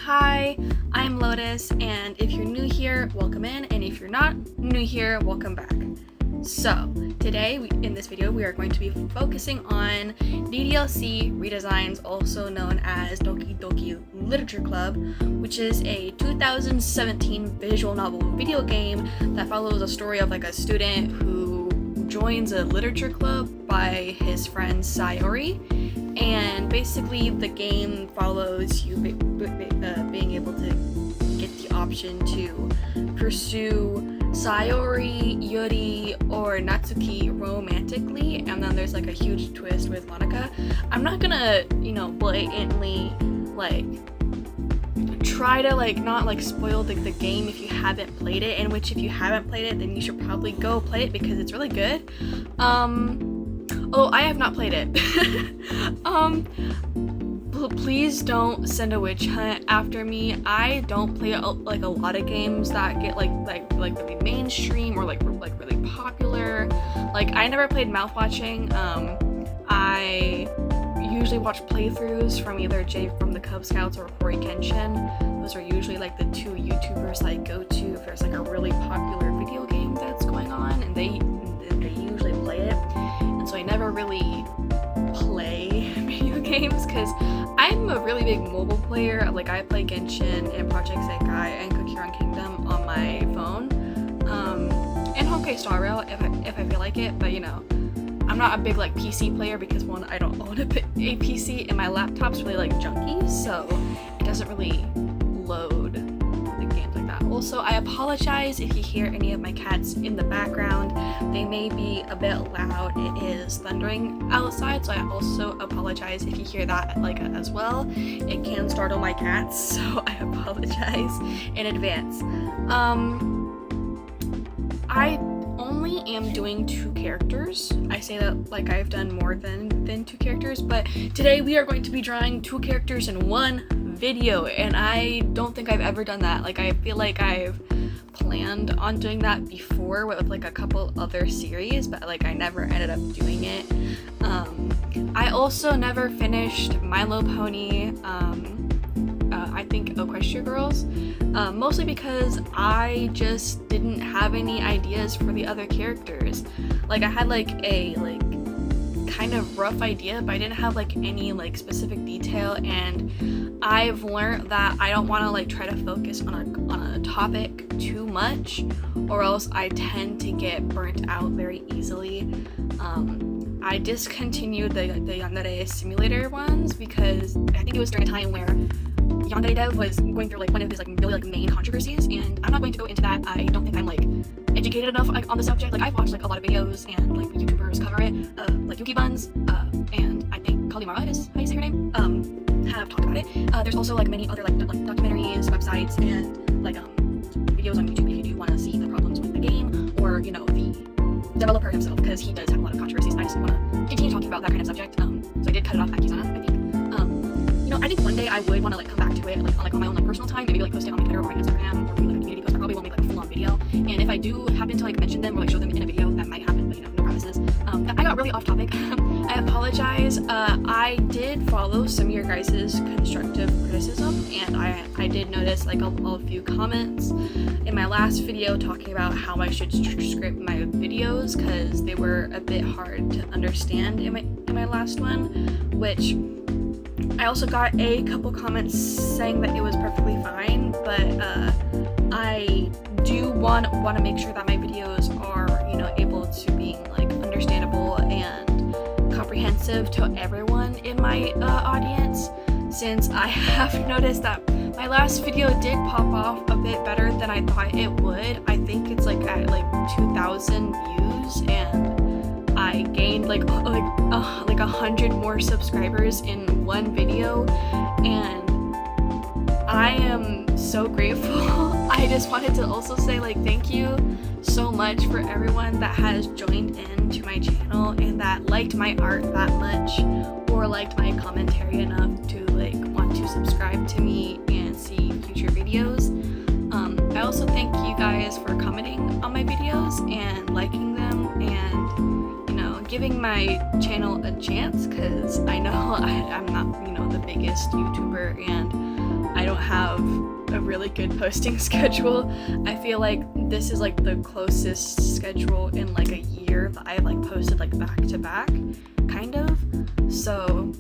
Hi, I'm Lotus, and if you're new here, welcome in, and if you're not new here, welcome back. So, today in this video we are going to be focusing on DDLC redesigns, also known as Doki Doki Literature Club, which is a 2017 visual novel video game that follows a story of like a student who joins a literature club by his friend Sayori. And basically the game follows you being able to get the option to pursue Sayori, Yuri, or Natsuki romantically, and then there's like a huge twist with Monika. I'm not gonna, blatantly try to not spoil the game if you haven't played it, in which if you haven't played it, then you should probably go play it because it's really good. Although I have not played it. Please don't send a witch hunt after me. I don't play a lot of games that get like really mainstream or like really popular. I never played mouth watching. I usually watch playthroughs from either Jay from the Cub Scouts or Hori Kenshin. Those are usually the two YouTubers I go to if there's a really popular video game that's going on, and they usually play it. And so I never really play video games because I'm a really big mobile player. I play Genshin and Project Sekai and Kokiron Kingdom on my phone, and Honkai Star Rail if I feel like it. But I'm not a big PC player because one, I don't own a PC, and my laptop's really junky, so it doesn't really load the games like that. Also, I apologize if you hear any of my cats in the background. They may be a bit loud. It is thundering outside, so I also apologize if you hear that as well. It can startle my cats, so I apologize in advance. I only am doing 2 characters. I say that I've done more than 2 characters, but today we are going to be drawing 2 characters in one video, and I don't think I've ever done that. I feel like I've planned on doing that before with a couple other series, but I never ended up doing it. I also never finished My Little Pony, I think Equestria Girls, mostly because I just didn't have any ideas for the other characters. I had a kind of rough idea, but I didn't have any specific detail, and I've learned that I don't want to try to focus on a topic too much, or else I tend to get burnt out very easily. I discontinued the Yandere simulator ones because I think it was during a time where Yandere Dev was going through one of his really main controversies, and I'm not going to go into that. I don't think I'm educated enough on the subject. I've watched a lot of videos and YouTubers cover it, Yuki Buns, and I think Kalimara is how you say her name, have talked about it. There's also many other documentaries, websites, and videos on YouTube if you do want to see the problems with the game, or the developer himself, because he does have a lot of controversies. I just want to continue talking about that kind of subject. So I did cut it off at Kizana, I think. I think one day I would want to come back to it on my own personal time, maybe post it on my Twitter or my Instagram, or maybe a community post. I probably won't make a full-on video, and if I do happen to mention them or show them in a video, that might happen, but no promises. I got really off topic. I apologize. I did follow some of your guys' constructive criticism, and I did notice a few comments in my last video talking about how I should script my videos because they were a bit hard to understand in my last one, which I also got a couple comments saying that it was perfectly fine, but I do want to make sure that my videos are able to be understandable and comprehensive to everyone in my audience, since I have noticed that my last video did pop off a bit better than I thought it would. I think it's at 2,000 views, and I gained 100 more subscribers in one video, and I am so grateful. I just wanted to also say thank you so much for everyone that has joined in to my channel and that liked my art that much, or liked my commentary enough to want to subscribe to me and see future videos. I also thank you guys for commenting on my videos and liking them, and giving my channel a chance, because I know I'm not the biggest YouTuber, and I don't have a really good posting schedule. I feel like this is like the closest schedule in like a year that I like posted like back to back, kind of. So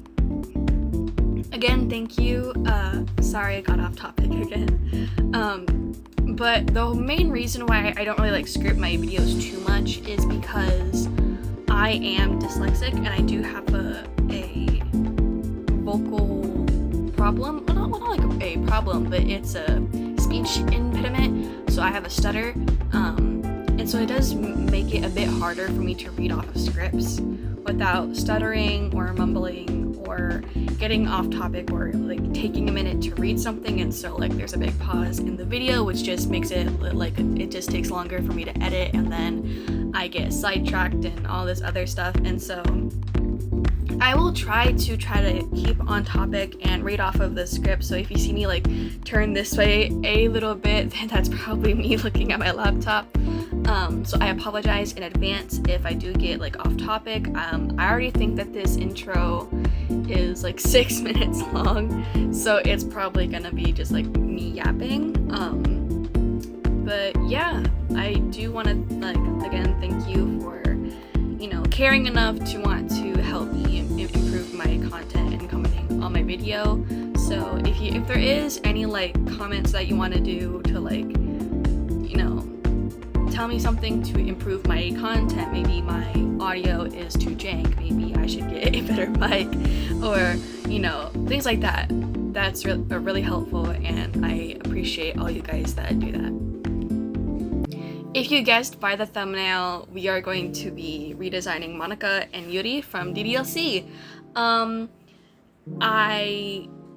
again, thank you. Sorry I got off topic again. But the main reason why I don't really like script my videos too much is because I am dyslexic and I do have a vocal problem. Well, not like a problem, but it's a speech impediment. So I have a stutter, and so it does make it a bit harder for me to read off of scripts without stuttering or mumbling or getting off topic or like taking a minute to read something, and so like there's a big pause in the video, which just makes it like it just takes longer for me to edit, and then I get sidetracked and all this other stuff. And so I will try to keep on topic and read off of the script. So if you see me like turn this way a little bit, then that's probably me looking at my laptop. So I apologize in advance if I do get like off topic. I already think that this intro is like 6 minutes long, so it's probably gonna be just like me yapping. But yeah, I do want to like again thank you for caring enough to want to help me improve my content and commenting on my video. So if there is any like comments that you want to do to like tell me something to improve my content, maybe my audio is too jank, maybe I should get a better mic, or things like that, that's really helpful, and I appreciate all you guys that do that. If you guessed by the thumbnail, we are going to be redesigning Monika and Yuri from DDLC. I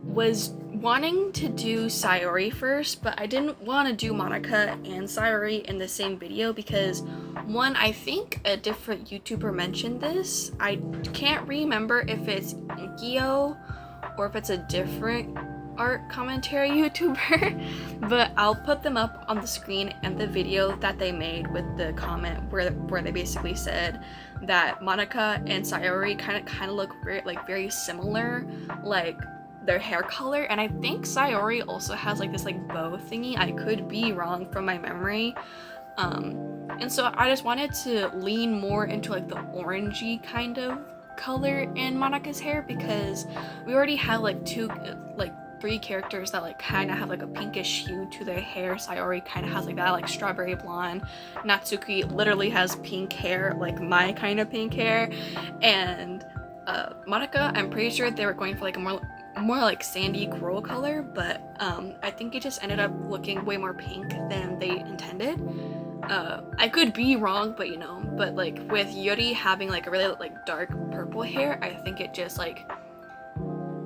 was wanting to do Sayori first, but I didn't want to do Monika and Sayori in the same video because, one, I think a different YouTuber mentioned this. I can't remember if it's Inkyo or if it's a different art commentary YouTuber, but I'll put them up on the screen and the video that they made with the comment where they basically said that Monika and Sayori kind of look very similar, like their hair color, and I think Sayori also has like this like bow thingy. I could be wrong from my memory, and so I just wanted to lean more into like the orangey kind of color in Monika's hair, because we already have like three characters that like kind of have like a pinkish hue to their hair. Sayori kind of has like that like strawberry blonde. Natsuki literally has pink hair, like my kind of pink hair, and Monika, I'm pretty sure they were going for like a more like sandy coral color, but I think it just ended up looking way more pink than they intended. I could be wrong, but like with Yuri having like a really like dark purple hair, I think it just like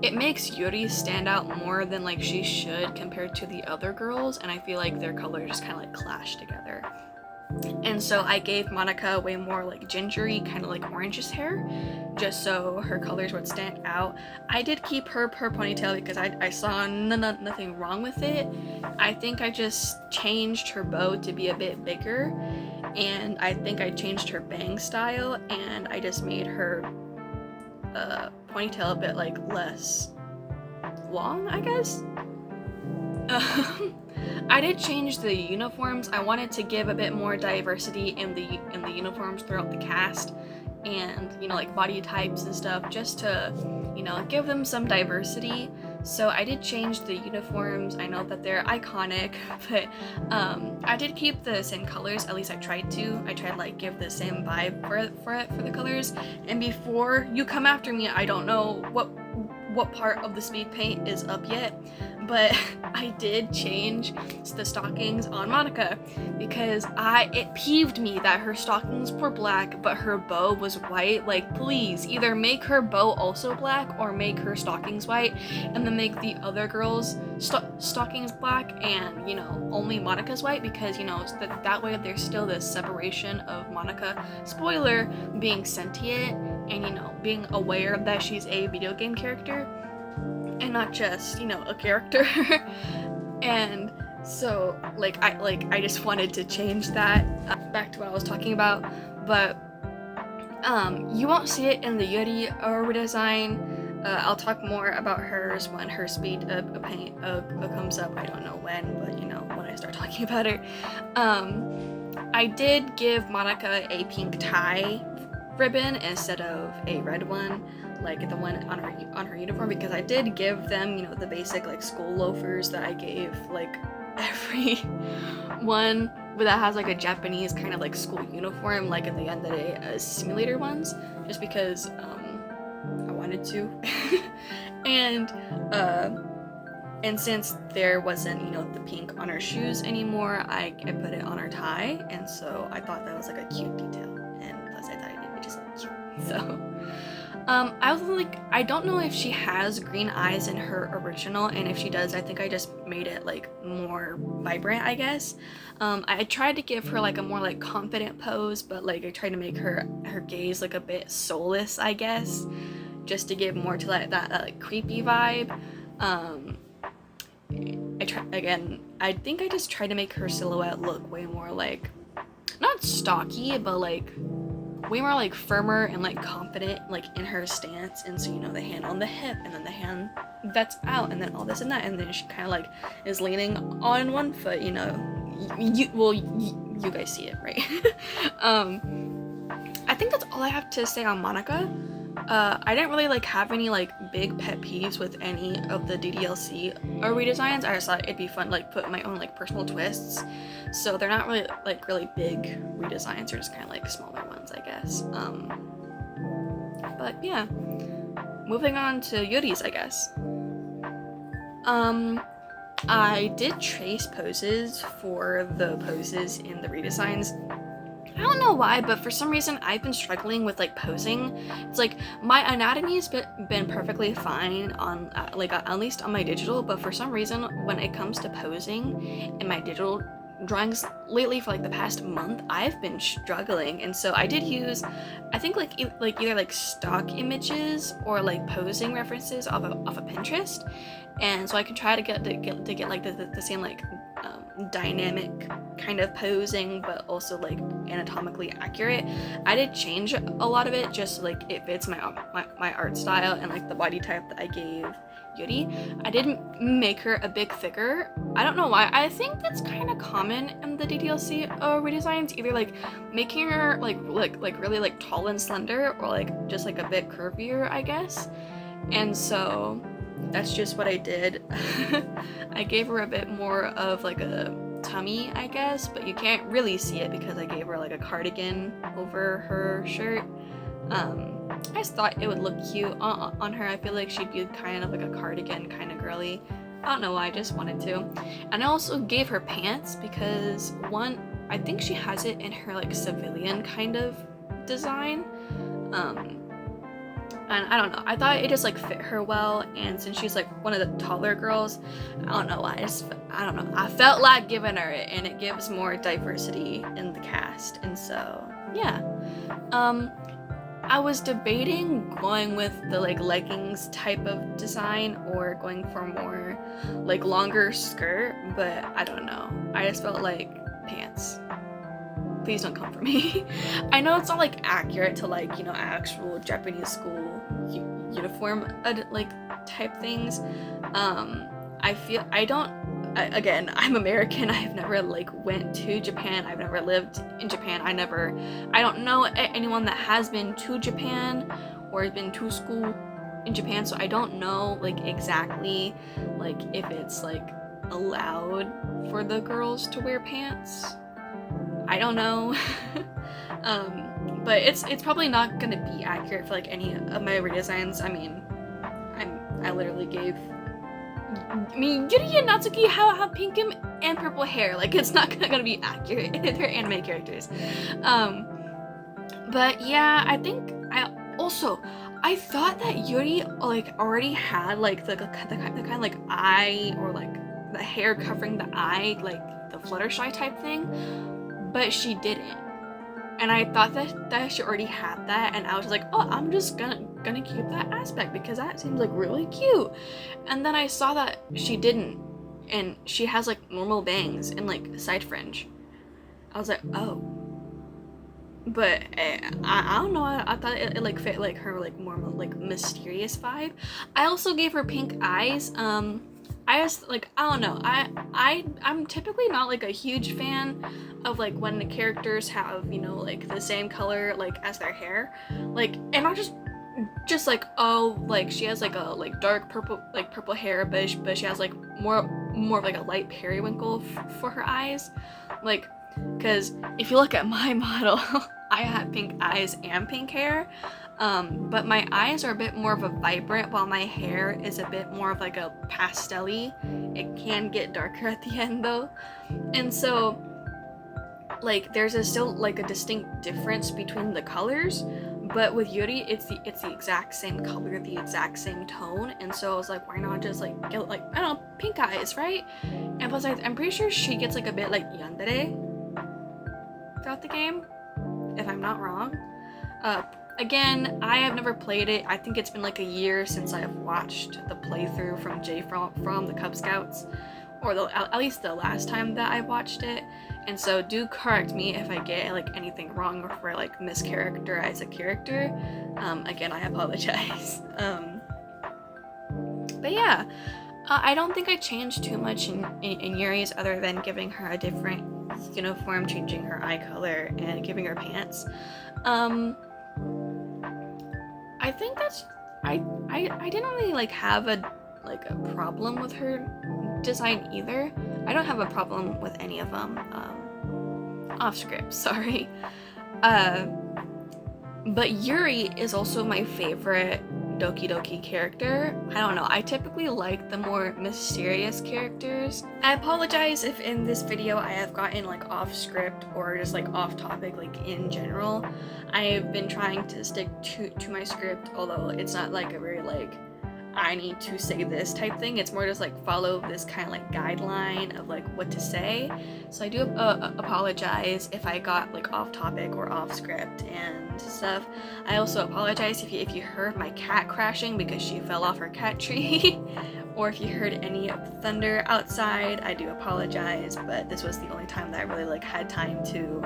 it makes Yuri stand out more than like she should compared to the other girls, and I feel like their colors just kind of like clash together. And so I gave Monika way more like gingery, kind of like orangish hair, just so her colors would stand out. I did keep her ponytail because I saw nothing wrong with it. I think I just changed her bow to be a bit bigger, and I think I changed her bang style, and I just made her ponytail a bit like less long, I guess. I did change the uniforms. I wanted to give a bit more diversity in the uniforms throughout the cast, and like body types and stuff, just to give them some diversity. So I did change the uniforms. I know that they're iconic, but I did keep the same colors. At least I tried to. I tried to like give the same vibe for the colors. And before you come after me, I don't know what part of the speed paint is up yet, but I did change the stockings on Monika because it peeved me that her stockings were black but her bow was white. Like, please either make her bow also black or make her stockings white, and then make the other girls stockings black and only Monika's white, because that way there's still this separation of Monika, spoiler, being sentient and being aware that she's a video game character and not just a character. And so I just wanted to change that back to what I was talking about. But you won't see it in the Yuri redesign. I'll talk more about hers when her speed paint comes up. I don't know when, but you know, when I start talking about her. I did give Monika a pink tie ribbon instead of a red one, like the one on her uniform, because I did give them, you know, the basic like school loafers that I gave like every one that has like a Japanese kind of like school uniform, like in the end of the day simulator ones, just because I wanted to. And since there wasn't, you know, the pink on her shoes anymore, I put it on her tie, and so I thought that was like a cute detail, and plus I thought it just looked cute. So I was like, I don't know if she has green eyes in her original, and if she does, I think I just made it like more vibrant, I guess. I tried to give her like a more like confident pose, but like I tried to make her gaze like a bit soulless, I guess, just to give more to like that like creepy vibe. I think I just tried to make her silhouette look way more like, not stocky, but like way more like firmer and like confident like in her stance. And so, you know, the hand on the hip, and then the hand that's out, and then all this and that, and then she kind of like is leaning on one foot, you know. You guys see it, right? I think that's all I have to say on Monika. I didn't really like have any like big pet peeves with any of the DDLC redesigns. I just thought it'd be fun to like put my own like personal twists. So they're not really like really big redesigns, they're just kind of like smaller ones, I guess. But yeah, moving on to Yuri's, I guess. I did trace poses for the poses in the redesigns. I don't know why, but for some reason I've been struggling with like posing. It's like my anatomy's been perfectly fine on like at least on my digital, but for some reason when it comes to posing in my digital drawings lately for like the past month, I've been struggling. And so I did use, I think like either like stock images or like posing references off of Pinterest, and so I can try to get like the same like dynamic kind of posing, but also like anatomically accurate. I did change a lot of it just like it fits my art style and like the body type that I gave Yuri. I didn't make her a big figure. I don't know why. I think that's kind of common in the DDLC redesigns, either like making her like really like tall and slender, or like just like a bit curvier, I guess. And so that's just what I did. I gave her a bit more of like a tummy, I guess, but you can't really see it because I gave her like a cardigan over her shirt. I just thought it would look cute on her. I feel like she'd be kind of like a cardigan kind of girly. I don't know why, I just wanted to. And I also gave her pants because one, I think she has it in her like civilian kind of design. And I don't know, I thought it just like fit her well, and since she's like one of the taller girls, I don't know, I don't know, I felt like giving her it, and it gives more diversity in the cast. And so yeah, I was debating going with the like leggings type of design or going for more like longer skirt, but I don't know, I just felt like pants. Please don't come for me. I know it's not like accurate to like, you know, actual Japanese school uniform like type things. Again, I'm American. I've never like went to Japan. I've never lived in Japan. I don't know anyone that has been to Japan or has been to school in Japan, so I don't know like exactly like if it's like allowed for the girls to wear pants. I don't know. But it's probably not gonna be accurate for like any of my redesigns. I mean, I literally gave, Yuri and Natsuki have pink and purple hair. Like, it's not gonna be accurate. They're anime characters. But yeah, I think I thought that Yuri like already had like the kind of like eye, or like the hair covering the eye, like the Fluttershy type thing. But she didn't, and I thought that she already had that, and I was like, oh, I'm just gonna keep that aspect because that seems like really cute. And then I saw that she didn't, and she has like normal bangs and like side fringe. I was like, oh, but I don't know, I thought it like fit like her like more like mysterious vibe. I also gave her pink eyes. I just like, I don't know, I'm typically not like a huge fan of like when the characters have, you know, like the same color like as their hair, like, and not just like, oh, like she has like a like dark purple hair, but she has like more of like a light periwinkle for her eyes, like, because if you look at my model, I have pink eyes and pink hair, but my eyes are a bit more of a vibrant while my hair is a bit more of like a pastel-y. It can get darker at the end though, and so like there's still like a distinct difference between the colors, but with Yuri it's the exact same color, the exact same tone, and so I was like, why not just like get like, I don't know, pink eyes, right? And plus I'm pretty sure she gets like a bit like yandere throughout the game, if I'm not wrong. Again, I have never played it. I think it's been like a year since I have watched the playthrough from Jay from the Cub Scouts, or at least the last time that I watched it, and so do correct me if I get like anything wrong or if I like mischaracterize a character. Again, I apologize. But yeah, I don't think I changed too much in Yuri's other than giving her a different uniform, changing her eye color, and giving her pants. I think that's, I didn't really like have a problem with her design either. I don't have a problem with any of them. Off script, sorry. But Yuri is also my favorite Doki Doki character. I don't know, I typically like the more mysterious characters. I apologize if in this video I have gotten like off script or just like off topic, like in general. I've been trying to stick to my script, although it's not like a very like, I need to say this type thing. It's more just like follow this kind of like guideline of like what to say. So I do apologize if I got like off topic or off script and stuff. I also apologize if you heard my cat crashing because she fell off her cat tree, or if you heard any of the thunder outside. I do apologize, but this was the only time that I really like had time to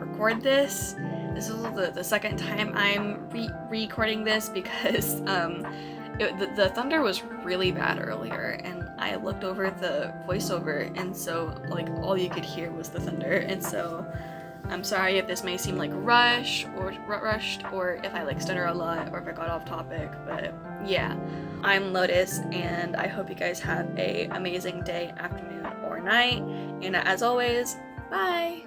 record this. This is the second time I'm recording this because the thunder was really bad earlier, and I looked over the voiceover, and so like all you could hear was the thunder, and so I'm sorry if this may seem like rushed or if I like stutter a lot or if I got off topic, but yeah, I'm Lotus, and I hope you guys have a amazing day, afternoon, or night, and as always, bye!